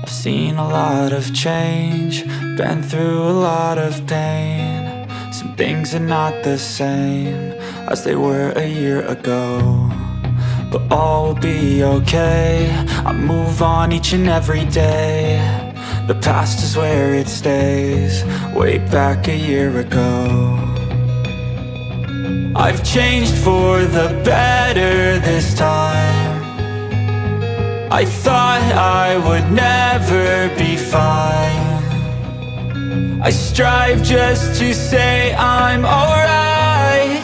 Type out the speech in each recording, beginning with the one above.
I've seen a lot of change, been through a lot of pain. Some things are not the same as they were a year ago, but all will be okay. I move on each and every day. The past is where it stays, way back a year ago. I've changed for the better this time. I thought I would never be fine. I strive just to say I'm alright,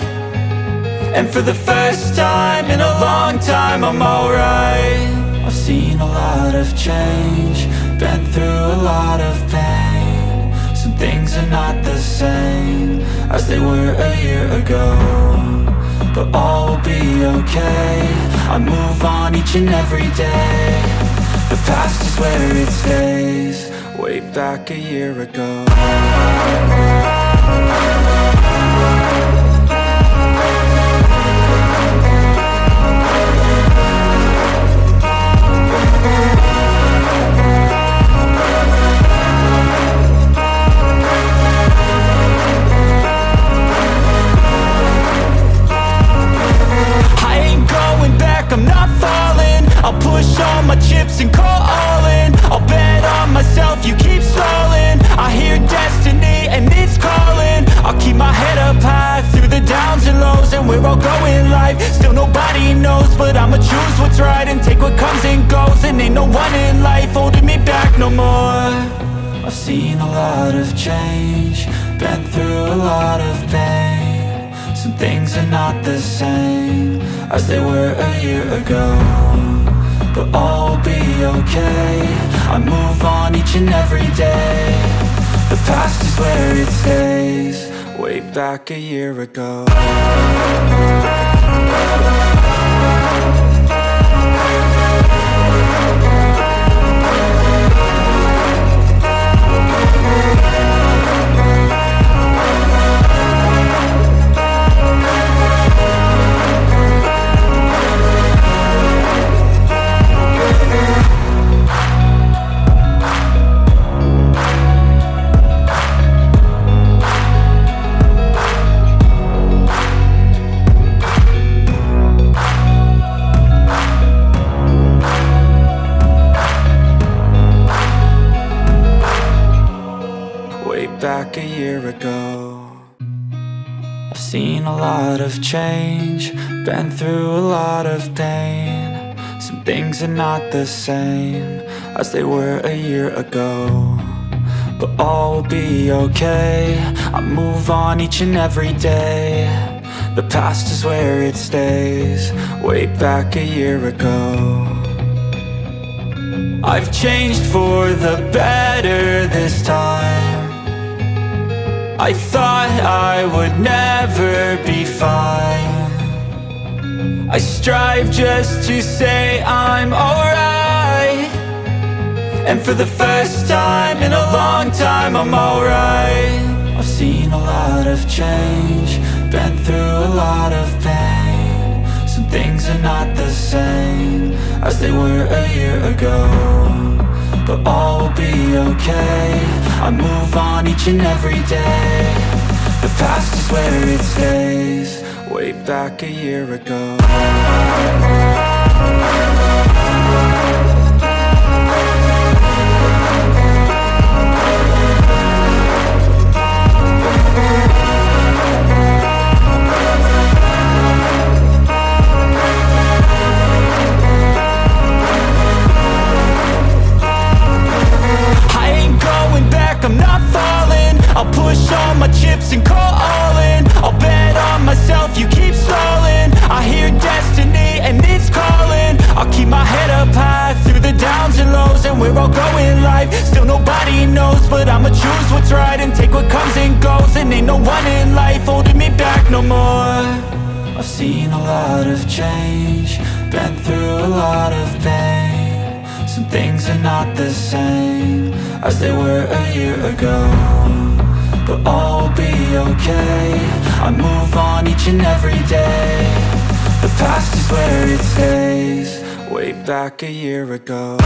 and for the first time in a long time I'm alright. I've seen a lot of change, been through a lot of pain. Some things are not the same as they were a year ago, but all will be okay. I move on each and every day. The past is where it stays, way back a year ago. I'm not falling, I'll push all my chips and call all in. I'll bet on myself, you keep stalling. I hear destiny and it's calling. I'll keep my head up high through the downs and lows, and we're all going life. Still nobody knows, but I'ma choose what's right and take what comes and goes. And ain't no one in life holding me back no more. I've seen a lot of change, been through a lot of pain. Some things are not the same as they were a year ago, but all will be okay. I move on each and every day. The past is where it stays, way back a year ago. Back a year ago. I've seen a lot of change, been through a lot of pain. Some things are not the same as they were a year ago, but all will be okay. I move on each and every day. The past is where it stays, way back a year ago. I've changed for the better this time. I thought I would never be fine. I strive just to say I'm alright, and for the first time in a long time I'm alright. I've seen a lot of change, been through a lot of pain. Some things are not the same as they were a year ago, but all will be okay. I move on each and every day. The past is where it stays, way back a year ago. I'm not falling, I'll push all my chips and call all in. I'll bet on myself, you keep stalling. I hear destiny and it's calling. I'll keep my head up high through the downs and lows, and we're all going life. Still nobody knows, but I'ma choose what's right and take what comes and goes. And ain't no one in life holding me back no more. I've seen a lot of change, been through a lot of pain. Some things are not the same as they were a year ago, but all will be okay. I move on each and every day. The past is where it stays, way back a year ago.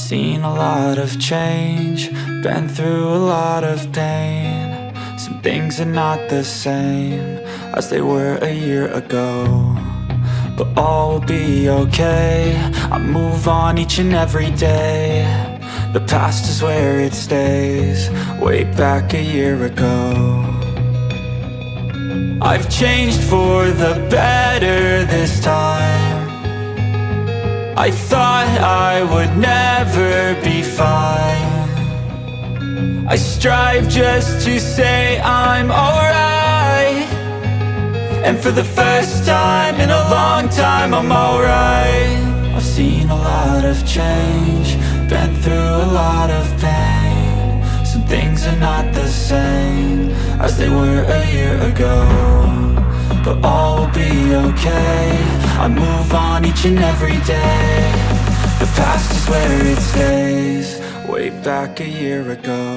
seen a lot of change, been through a lot of pain. Some things are not the same as they were a year ago, but all will be okay. I move on each and every day. The past is where it stays, way back a year ago. I've changed for the better this time. I thought I would never be fine. I strive just to say I'm alright, and for the first time in a long time I'm alright. I've seen a lot of change, been through a lot of pain. Some things are not the same as they were a year ago, but all will be okay. I move on each and every day. The past is where it stays, way back a year ago.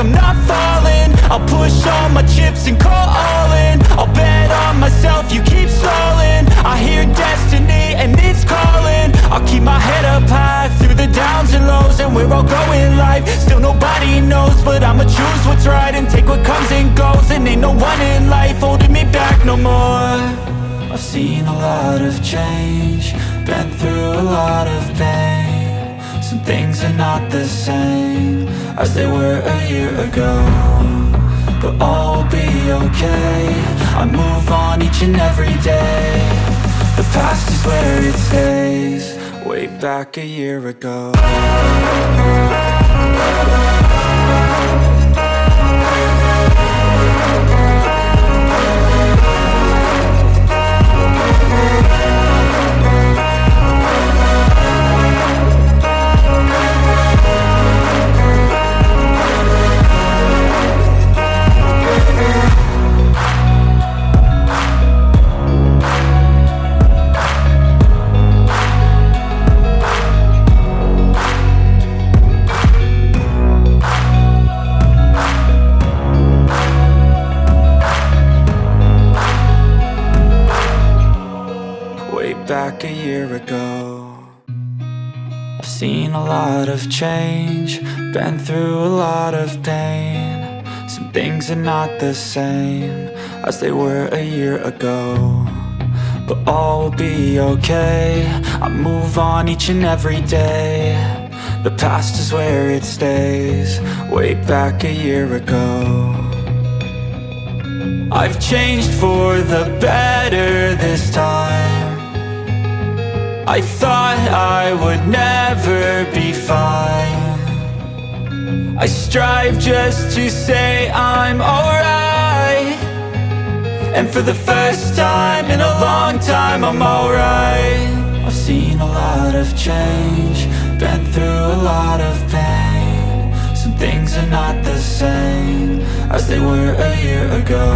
I'm not falling, I'll push all my chips and call all in. I'll bet on myself, you keep stalling. I hear destiny and it's calling. I'll keep my head up high through the downs and lows, and we're all going life. Still nobody knows, but I'ma choose what's right and take what comes and goes. And ain't no one in life holding me back no more. I've seen a lot of change, been through a lot of pain. Some things are not the same as they were a year ago, but all will be okay. I move on each and every day. The past is where it stays, way back a year ago. Back a year ago, I've seen a lot of change, been through a lot of pain. Some things are not the same as they were a year ago, but all will be okay. I move on each and every day. The past is where it stays, way back a year ago. I've changed for the better this time. I thought I would never be fine. I strive just to say I'm alright, and for the first time in a long time I'm alright. I've seen a lot of change, been through a lot of pain. Some things are not the same as they were a year ago,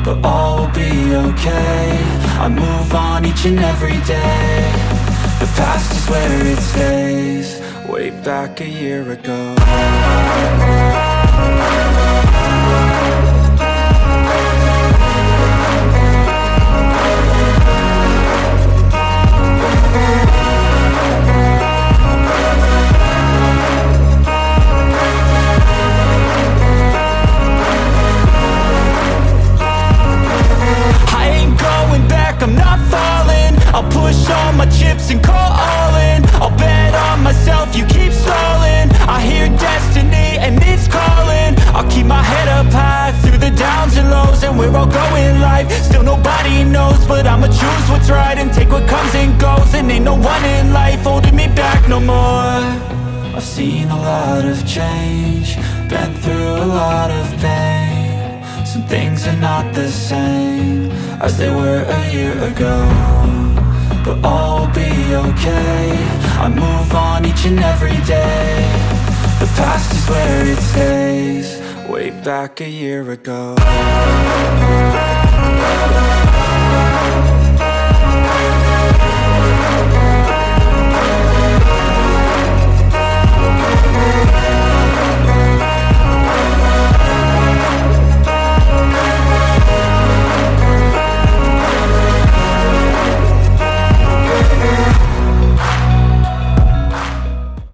but all will be okay. I move on each and every day. The past is where it stays, way back a year ago. I'm not falling, I'll push all my chips and call all in. I'll bet on myself, you keep stalling. I hear destiny and it's calling. I'll keep my head up high through the downs and lows, and we're all going life. Still nobody knows, but I'ma choose what's right and take what comes and goes. And ain't no one in life holding me back no more. I've seen a lot of change, been through a lot of pain. Some things are not the same as they were a year ago, but all will be okay. I move on each and every day. The past is where it stays, way back a year ago. feel